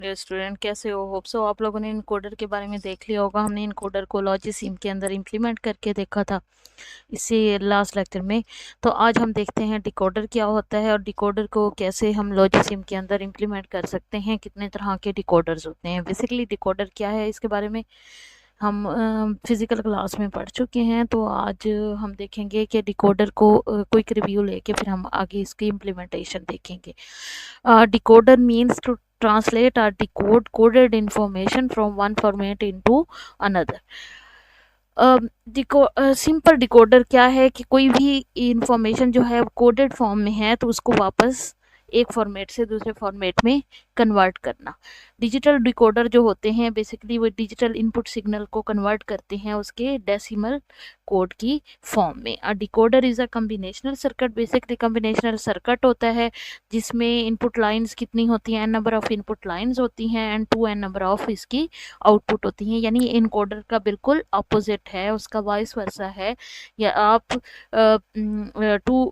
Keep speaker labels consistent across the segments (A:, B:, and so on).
A: Student कैसे हो? Hope so आप लोगों ने इनकोडर के बारे में देख लिया होगा। हमने इनकोडर को लॉजिसिम के अंदर इम्प्लीमेंट करके देखा था इसी लास्ट लेक्चर में। तो आज हम देखते हैं डिकोडर क्या होता है और डिकोडर को कैसे हम लॉजिसिम के अंदर इम्प्लीमेंट कर सकते हैं। कितने तरह के डिकोडर्स होते हैं, बेसिकली डिकोडर क्या है इसके बारे में हम फिजिकल क्लास में पढ़ चुके हैं। तो आज हम देखेंगे कि डिकोडर को क्विक रिव्यू लेके फिर हम आगे इसकी इम्प्लीमेंटेशन देखेंगे। Decoder means to translate or decode coded information from one format into another। Simple decoder क्या है कि कोई भी इंफॉर्मेशन जो है कोडेड फॉर्म में है तो उसको वापस एक फॉर्मेट से दूसरे फॉर्मेट में कन्वर्ट करना। डिजिटल डिकोडर जो होते हैं बेसिकली वो डिजिटल इनपुट सिग्नल को कन्वर्ट करते हैं उसके डेसिमल कोड की फॉर्म में। A decoder is a combinational circuit. Basically combinational circuit होता है जिसमें इनपुट लाइंस कितनी होती हैं, n number of input lines होती हैं एंड 2n नंबर ऑफ इसकी आउटपुट होती हैं। यानी इनकोडर का बिल्कुल अपोजिट है, उसका वाइस वर्सा है। या आप two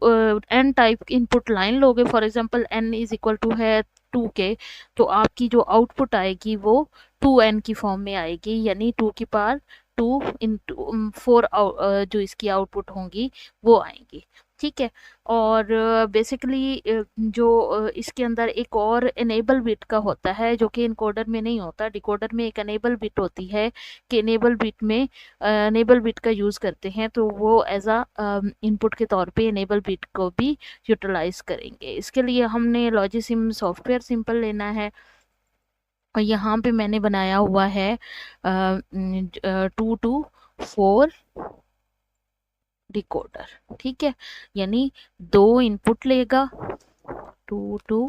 A: n type input line लोगे, for example n is equal to है 2k, तो आपकी जो आउटपुट आएगी वो 2n की फॉर्म में आएगी, यानी 2 की पावर 2 इंटू 4 जो इसकी आउटपुट होंगी वो आएंगी। ठीक है। और बेसिकली इसके अंदर एक और इनेबल बिट का होता है जो कि इनकोडर में नहीं होता। डिकोडर में एक इनेबल बिट होती है कि इनेबल बिट का यूज़ करते हैं तो वो एज अ इनपुट के तौर पे इनेबल बिट को भी यूटिलाइज करेंगे। इसके लिए हमने लॉजिसिम सॉफ्टवेयर सिंपल लेना है और यहाँ पे मैंने बनाया हुआ है 2 to 4 डिकोडर। ठीक है, यानी 2 इनपुट लेगा, 2 to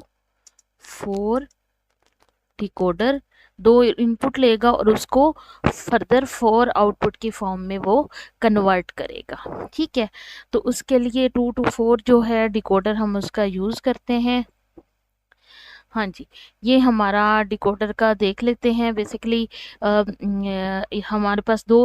A: 4 डिकोडर 2 इनपुट लेगा और उसको फर्दर 4 आउटपुट की फॉर्म में वो कन्वर्ट करेगा। ठीक है, तो उसके लिए 2 to 4 जो है डिकोडर हम उसका यूज़ करते हैं। हाँ जी, ये हमारा डिकोडर का देख लेते हैं। बेसिकली हमारे पास 2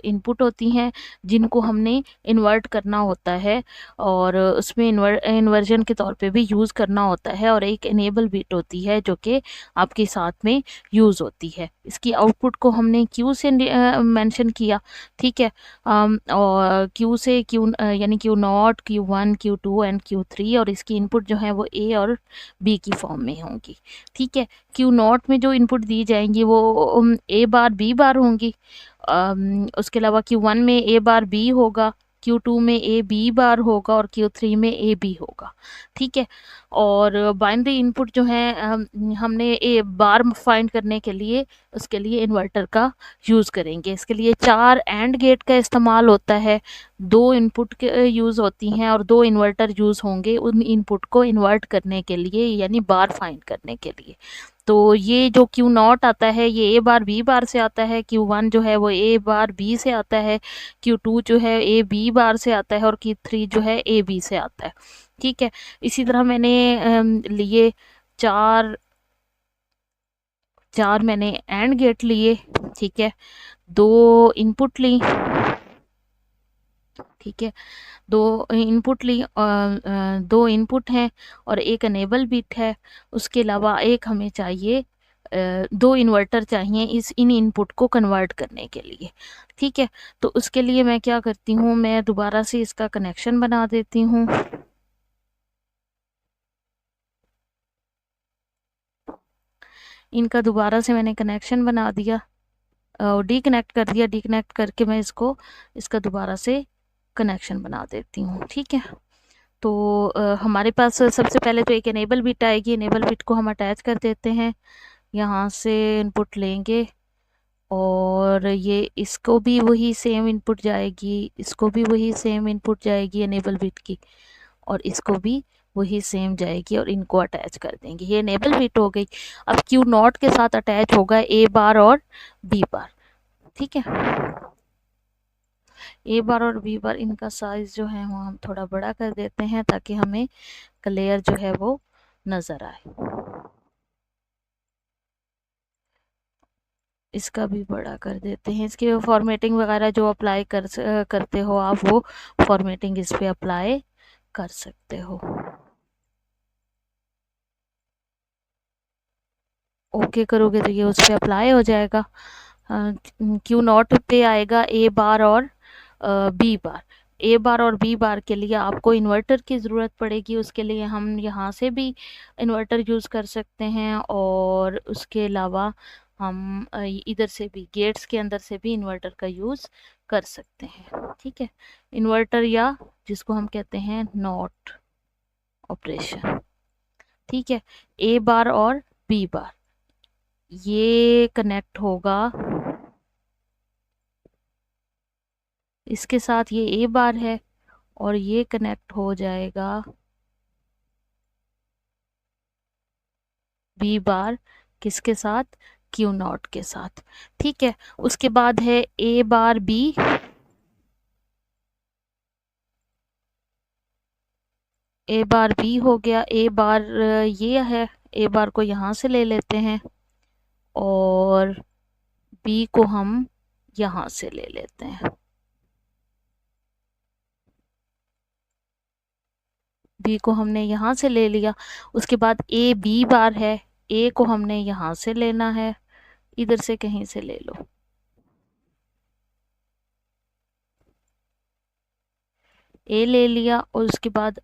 A: इनपुट होती हैं जिनको हमने इन्वर्ट करना होता है और उसमें इन्वर्जन के तौर पे भी यूज़ करना होता है, और एक इनेबल बिट होती है जो कि आपके साथ में यूज़ होती है। इसकी आउटपुट को हमने क्यू से मेंशन किया। ठीक है, और क्यू से यानी Q0, Q1, Q2 and Q3, और इसकी इनपुट जो है वो ए और बी की फॉर्म में होंगी। ठीक है, Q0 में जो इनपुट दी जाएंगी वो ए बार बी बार होंगी। उसके अलावा Q1 में ए बार बी होगा, Q2 में ए बी बार होगा और Q3 में ए बी होगा। ठीक है, और बाइनरी इनपुट जो है हमने ए बार फाइंड करने के लिए उसके लिए इन्वर्टर का यूज़ करेंगे। इसके लिए 4 एंड गेट का इस्तेमाल होता है। 2 इनपुट के यूज़ होती हैं और 2 इन्वर्टर यूज़ होंगे उन इनपुट को इन्वर्ट करने के लिए, यानी बार फाइंड करने के लिए। तो ये जो Q0 आता है ये ए बार बी बार से आता है, Q1 जो है वो ए बार बी से आता है, Q2 जो है ए बी बार से आता है और Q3 जो है ए बी से आता है। ठीक है, इसी तरह मैंने लिए 4 मैंने एंड गेट लिए। ठीक है, 2 इनपुट ली। ठीक है, 2 इनपुट ली और 2 इनपुट हैं और एक इनेबल बिट है। उसके अलावा एक हमें चाहिए 2 इन्वर्टर चाहिए इन इनपुट को कन्वर्ट करने के लिए। ठीक है, तो उसके लिए मैं क्या करती हूँ, मैं दोबारा से इसका कनेक्शन बना देती हूँ। इनका दोबारा से मैंने कनेक्शन बना दिया और डिकनेक्ट कर दिया। डिकनेक्ट करके मैं इसका दोबारा से कनेक्शन बना देती हूँ। ठीक है, तो हमारे पास सबसे पहले तो एक इनेबल बिट आएगी। इनेबल बिट को हम अटैच कर देते हैं, यहाँ से इनपुट लेंगे और ये इसको भी वही सेम इनपुट जाएगी, इसको भी वही सेम इनपुट जाएगी इनेबल बिट की, और इसको भी वही सेम जाएगी और इनको अटैच कर देंगे। ये इनेबल बिट हो गई। अब Q0 के साथ अटैच होगा ए बार और बी बार। ठीक है, ए बार और बी बार इनका साइज जो है वो हम थोड़ा बड़ा कर देते हैं ताकि हमें क्लियर जो है वो नज़र आए। इसका भी बड़ा कर देते हैं। इसकी फॉर्मेटिंग वगैरह जो अप्लाई करते हो आप, वो फॉर्मेटिंग इस पे अप्लाई कर सकते हो। ओके करोगे तो ये उस पर अप्लाई हो जाएगा। क्यू नॉट पे आएगा ए बार और बी बार। ए बार और बी बार के लिए आपको इन्वर्टर की ज़रूरत पड़ेगी। उसके लिए हम यहाँ से भी इन्वर्टर यूज़ कर सकते हैं और उसके अलावा हम इधर से भी गेट्स के अंदर से भी इन्वर्टर का यूज़ कर सकते हैं। ठीक है, इन्वर्टर या जिसको हम कहते हैं नॉट ऑपरेशन। ठीक है, ए बार और बी बार ये कनेक्ट होगा इसके साथ, ये ए बार है और ये कनेक्ट हो जाएगा बी बार किसके साथ, क्यू नॉट के साथ। ठीक है, उसके बाद है ए बार बी, ए बार बी हो गया। ए बार ये है, ए बार को यहाँ से ले लेते हैं और बी को हम यहाँ से ले लेते हैं। बी को हमने यहाँ से ले लिया। उसके बाद ए बी बार है, ए को हमने यहाँ से लेना है, इधर से कहीं से ले लो। ए ले लिया और उसके बाद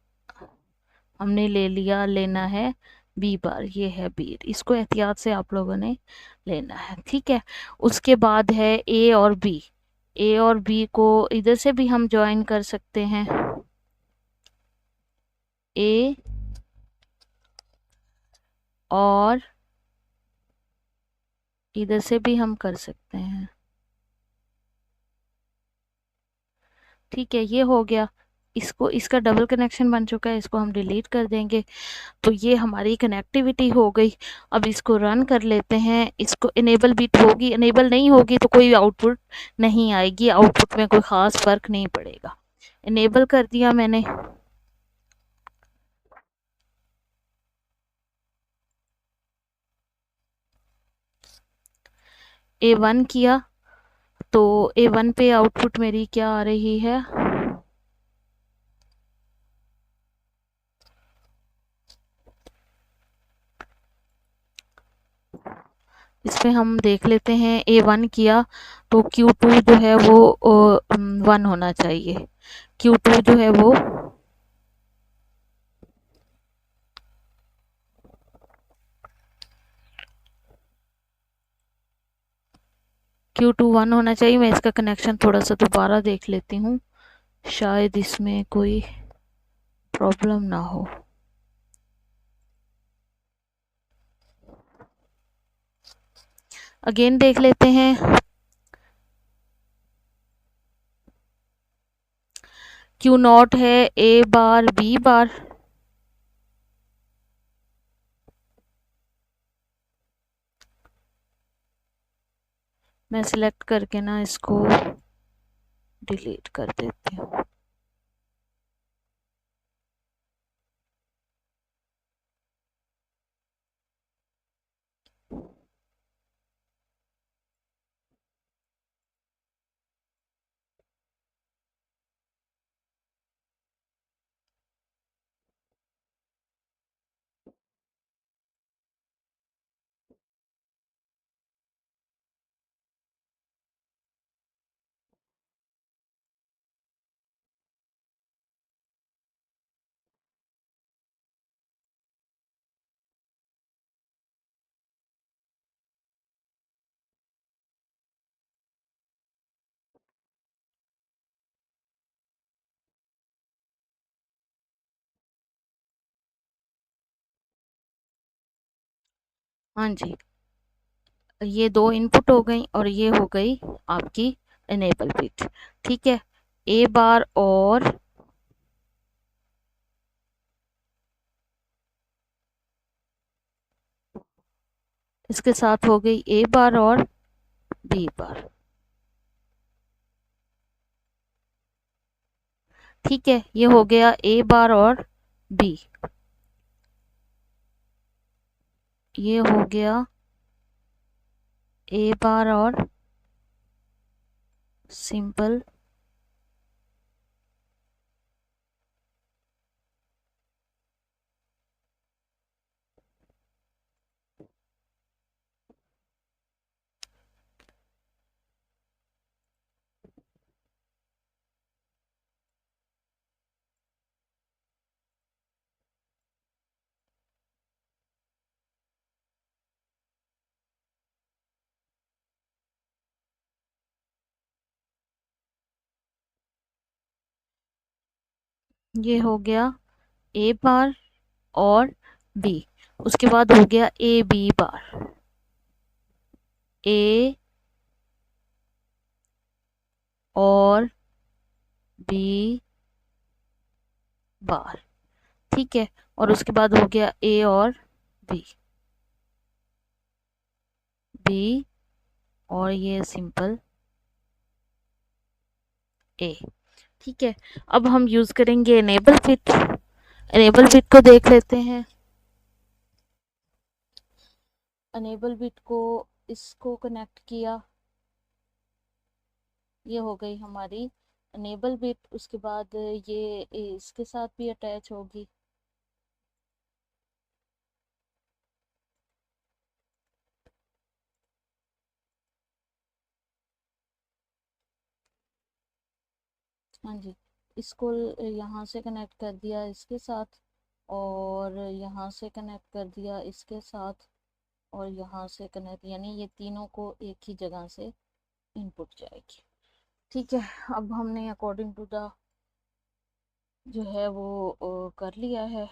A: हमने ले लिया, लेना है बी बार, ये है बी। इसको एहतियात से आप लोगों ने लेना है। ठीक है, उसके बाद है ए और बी। ए और बी को इधर से भी हम ज्वाइन कर सकते हैं, ए और इधर से भी हम कर सकते हैं। ठीक है, ये हो गया। इसको, इसका डबल कनेक्शन बन चुका है, इसको हम डिलीट कर देंगे। तो ये हमारी कनेक्टिविटी हो गई। अब इसको रन कर लेते हैं। इसको इनेबल बिट होगी, इनेबल नहीं होगी तो कोई आउटपुट नहीं आएगी, आउटपुट में कोई ख़ास फ़र्क नहीं पड़ेगा। इनेबल कर दिया मैंने। A1 किया तो A1 पे आउटपुट मेरी क्या आ रही है, इसमें हम देख लेते हैं। A1 किया तो Q2 जो है वो 1 होना चाहिए। Q2 जो है वो Q2 1 होना चाहिए। मैं इसका कनेक्शन थोड़ा सा दोबारा देख लेती हूँ, शायद इसमें कोई प्रॉब्लम ना हो। अगेन देख लेते हैं। Q नॉट है A बार B बार, मैं सिलेक्ट करके ना इसको डिलीट कर देती हूँ। हाँ जी, ये दो इनपुट हो गई और ये हो गई आपकी इनेबल बिट। ठीक है, A बार और इसके साथ हो गई A बार और B बार। ठीक है, ये हो गया A बार और B, ये हो गया A बार और सिंपल ये हो गया ए बार और बी। उसके बाद हो गया ए बी बार, ए और बी बार, ठीक है। और उसके बाद हो गया ए और बी, बी और ये सिंपल ए, ठीक है। अब हम यूज करेंगे एनेबल फिट। एनेबल फिट को देख लेते हैं। एनेबल बिट को इसको कनेक्ट किया, ये हो गई हमारी एनेबल बिट। उसके बाद ये इसके साथ भी अटैच होगी, हाँ जी। इसको यहाँ से कनेक्ट कर दिया इसके साथ, और यहाँ से कनेक्ट कर दिया इसके साथ, और यहाँ से कनेक्ट, यानी ये तीनों को एक ही जगह से इनपुट जाएगी, ठीक है। अब हमने अकॉर्डिंग टू द जो है वो कर लिया है।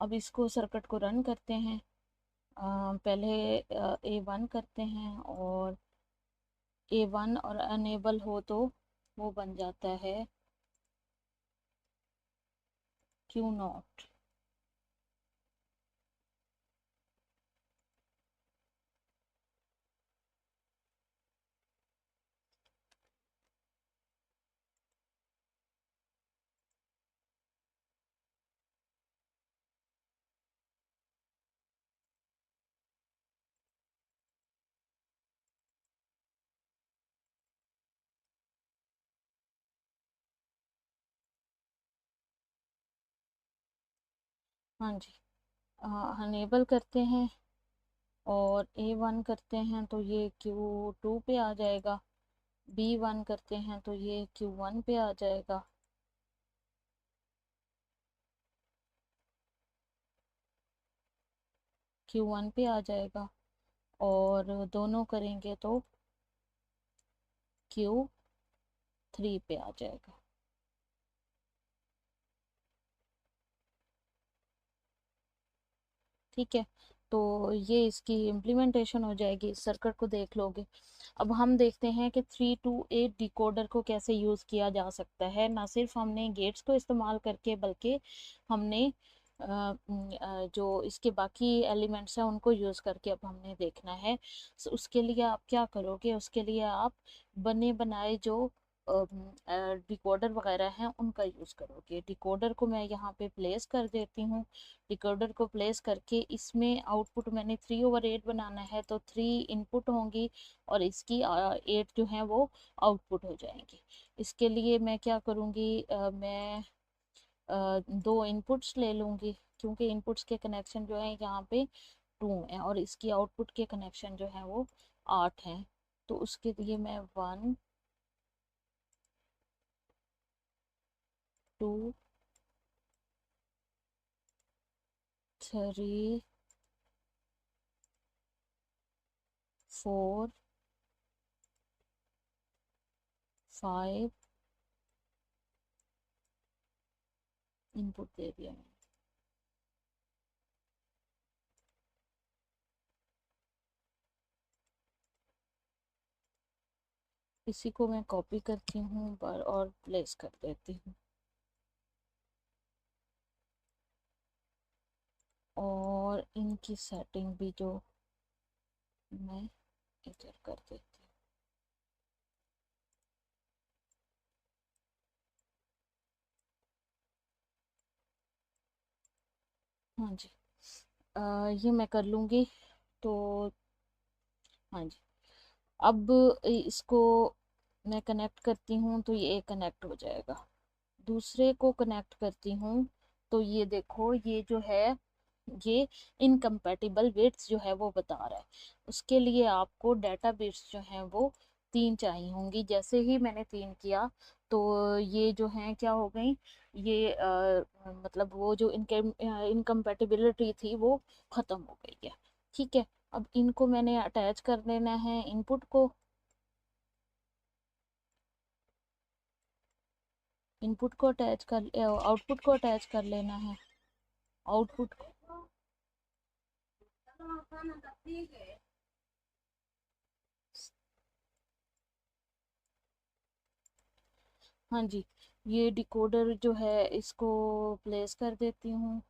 A: अब इसको सर्किट को रन करते हैं। पहले A1 करते हैं, और A1 और अनेबल हो तो वो बन जाता है Q0। हाँ जी, अनेबल करते हैं और A1 करते हैं तो ये Q2 पे आ जाएगा, B1 करते हैं तो ये Q1 पे आ जाएगा, Q1 पे आ जाएगा, और दोनों करेंगे तो Q3 पे आ जाएगा, ठीक है। तो ये इसकी इम्प्लीमेंटेशन हो जाएगी, इस सर्किट को देख लोगे। अब हम देखते हैं कि 328 डिकोडर को कैसे यूज़ किया जा सकता है। ना सिर्फ हमने गेट्स को इस्तेमाल करके, बल्कि हमने जो इसके बाकी एलिमेंट्स हैं उनको यूज़ करके अब हमने देखना है। उसके लिए आप क्या करोगे, उसके लिए आप बने बनाए जो डिकोडर वगैरह हैं उनका यूज़ करोगे। डिकोडर को मैं यहाँ पे प्लेस कर देती हूँ। डिकोडर को प्लेस करके इसमें आउटपुट मैंने 3/8 बनाना है, तो 3 इनपुट होंगी और इसकी 8 जो है वो आउटपुट हो जाएंगी। इसके लिए मैं क्या करूँगी, मैं 2 इनपुट्स ले लूँगी, क्योंकि इनपुट्स के कनेक्शन जो है यहाँ पे 2 है, और इसकी आउटपुट के कनेक्शन जो है वो 8 हैं। तो उसके लिए मैं 1 2 3 4 5 इनपुट दे दिया मैंने। इसी को मैं कॉपी करती हूँ पर और प्लेस कर देती हूँ, और इनकी सेटिंग भी जो मैं इधर कर देती हूँ। हाँ जी, ये मैं कर लूँगी। तो हाँ जी, अब इसको मैं कनेक्ट करती हूँ तो ये कनेक्ट हो जाएगा। दूसरे को कनेक्ट करती हूँ तो ये देखो, ये जो है ये इनकम्पैटिबल बिट्स जो है वो बता रहा है। उसके लिए आपको डाटा बिट्स जो हैं वो 3 चाहिए होंगी। जैसे ही मैंने 3 किया तो ये जो है क्या हो गई, ये मतलब वो जो इनकम्पैटिबिलिटी थी वो ख़त्म हो गई है, ठीक है। अब इनको मैंने अटैच कर देना है इनपुट को। इनपुट को अटैच कर, आउटपुट को अटैच कर लेना है। आउटपुट हाँ जी, ये डिकोडर जो है इसको प्लेस कर देती हूँ।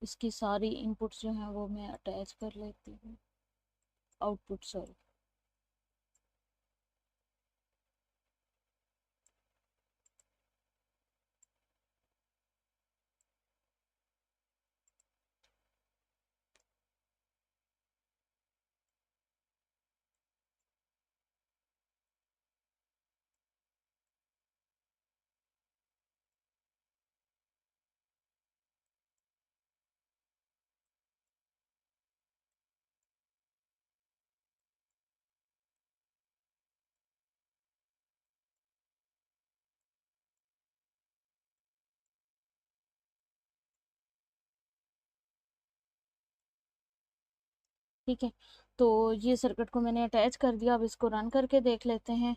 A: इसकी सारी इनपुट्स जो हैं वो मैं अटैच कर लेती हूँ। Output sorry. ठीक है, तो ये सर्किट को मैंने अटैच कर दिया। अब इसको रन करके देख लेते हैं।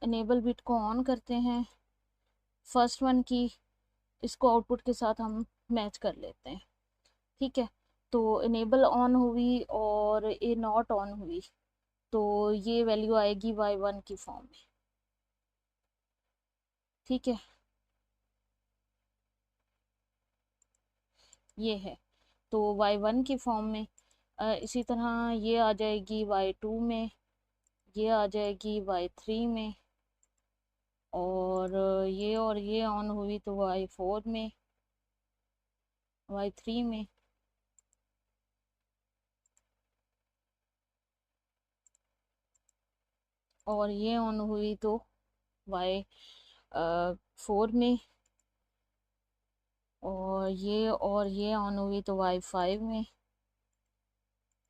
A: इनेबल बिट को ऑन करते हैं, फर्स्ट वन की, इसको आउटपुट के साथ हम मैच कर लेते हैं। ठीक है, तो इनेबल ऑन हुई और ए नॉट ऑन हुई, तो ये वैल्यू आएगी y1 की फॉर्म में। ठीक है, ये है तो y1 की फॉर्म में। इसी तरह ये आ जाएगी y2 में, ये आ जाएगी y3 में, और ये ऑन हुई तो y4 में, y3 में, और ये ऑन हुई तो y4 में, और ये ऑन हुई तो y5 में,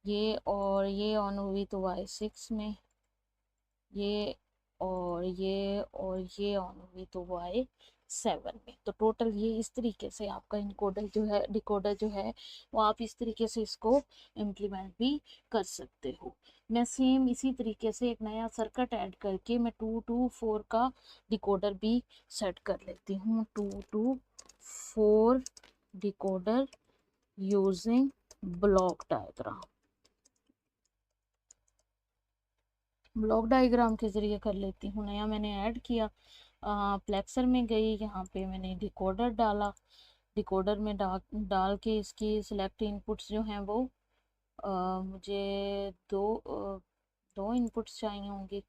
A: ये ऑन हुई तो y6 में, ये और ये ऑन हुई तो y7 में। तो टोटल ये इस तरीके से आपका इनकोडर जो है, डिकोडर जो है, वो आप इस तरीके से इसको इम्प्लीमेंट भी कर सकते हो। मैं सेम इसी तरीके से एक नया सर्किट ऐड करके मैं 224 का डिकोडर भी सेट कर लेती हूँ। 224 decoder using block diagram. Block diagram के ज़रिए कर लेती हूँ। नया मैंने ऐड किया, प्लेक्सर में गई, यहाँ पे मैंने डिकोडर डाला। डिकोडर में डाल के इसकी सिलेक्ट इनपुट्स जो हैं वो मुझे दो इनपुट्स चाहिए होंगी।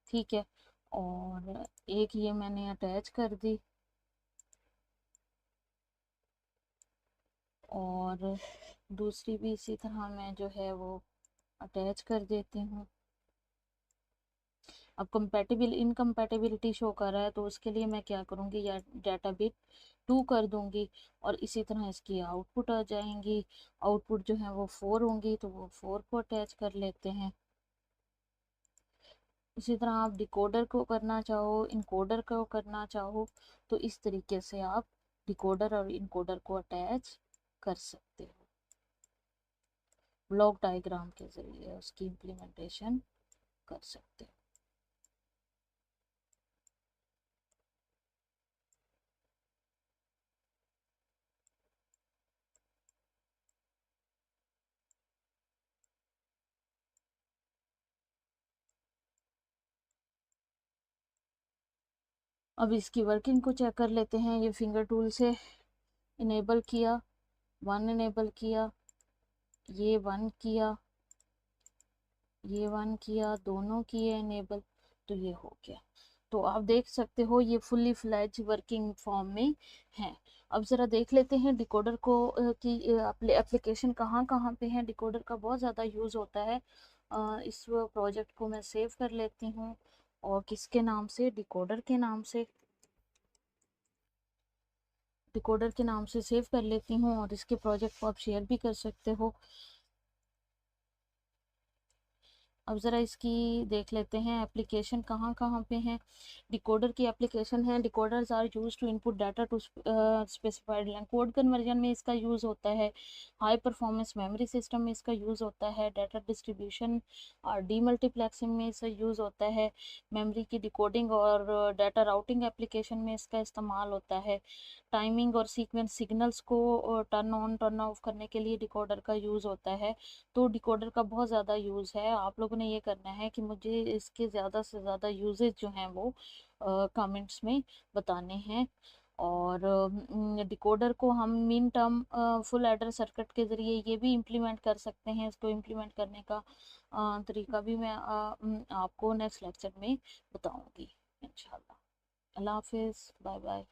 A: ठीक है, और एक ये मैंने अटैच कर दी, और दूसरी भी इसी तरह मैं जो है वो अटैच कर देती हूँ। अब इनकम्पैटिबिलिटी शो कर रहा है, तो उसके लिए मैं क्या करूँगी, या डाटा बिट 2 कर दूँगी, और इसी तरह इसकी आउटपुट आ जाएंगी। आउटपुट जो है वो 4 होंगी, तो वो 4 को अटैच कर लेते हैं। इसी तरह आप डिकोडर को करना चाहो, इनकोडर को करना चाहो, तो इस तरीके से आप डिकोडर और इनकोडर को अटैच कर सकते हो। ब्लॉक डायग्राम के ज़रिए उसकी इम्प्लीमेंटेशन कर सकते हो। अब इसकी वर्किंग को चेक कर लेते हैं। ये फिंगर टूल से इनेबल किया, 1 इनेबल किया, ये 1 किया, ये 1 किया, दोनों किए इनेबल, तो ये हो गया। तो आप देख सकते हो ये फुल्ली फ्लैज वर्किंग फॉर्म में है। अब ज़रा देख लेते हैं डिकोडर को कि एप्लीकेशन कहाँ कहाँ पे है। डिकोडर का बहुत ज़्यादा यूज़ होता है। इस प्रोजेक्ट को मैं सेव कर लेती हूँ, और किसके नाम से, डिकोडर के नाम से, डिकोडर के नाम से सेव कर लेती हूँ। और इसके प्रोजेक्ट को आप शेयर भी कर सकते हो। अब ज़रा इसकी देख लेते हैं एप्लीकेशन कहाँ कहाँ पे हैं। डिकोडर की एप्लीकेशन है। Decoders are use to input data to specified language. Code conversion में इसका यूज़ होता है। हाई परफॉर्मेंस मेमोरी सिस्टम में इसका यूज़ होता है। डाटा डिस्ट्रीब्यूशन और डीमल्टीप्लेक्सिंग में इसका यूज़ होता है। मेमोरी की डिकोडिंग और डाटा राउटिंग एप्लीकेशन में इसका इस्तेमाल होता है। टाइमिंग और सीक्वेंस सिग्नल्स को टर्न ऑन टर्न ऑफ करने के लिए डिकोडर का यूज़ होता है। तो डिकोडर का बहुत ज़्यादा यूज़ है। आप लोगों ने ये करना है कि मुझे इसके ज़्यादा से ज़्यादा यूजेज जो हैं वो कमेंट्स में बताने हैं। और डिकोडर को हम min term full adder circuit के ज़रिए ये भी इम्प्लीमेंट कर सकते हैं। इसको इम्प्लीमेंट करने का तरीका भी मैं आपको नेक्स्ट लेक्चर में बताऊंगी इंशाल्लाह। अल्लाह हाफिज़, बाय बाय।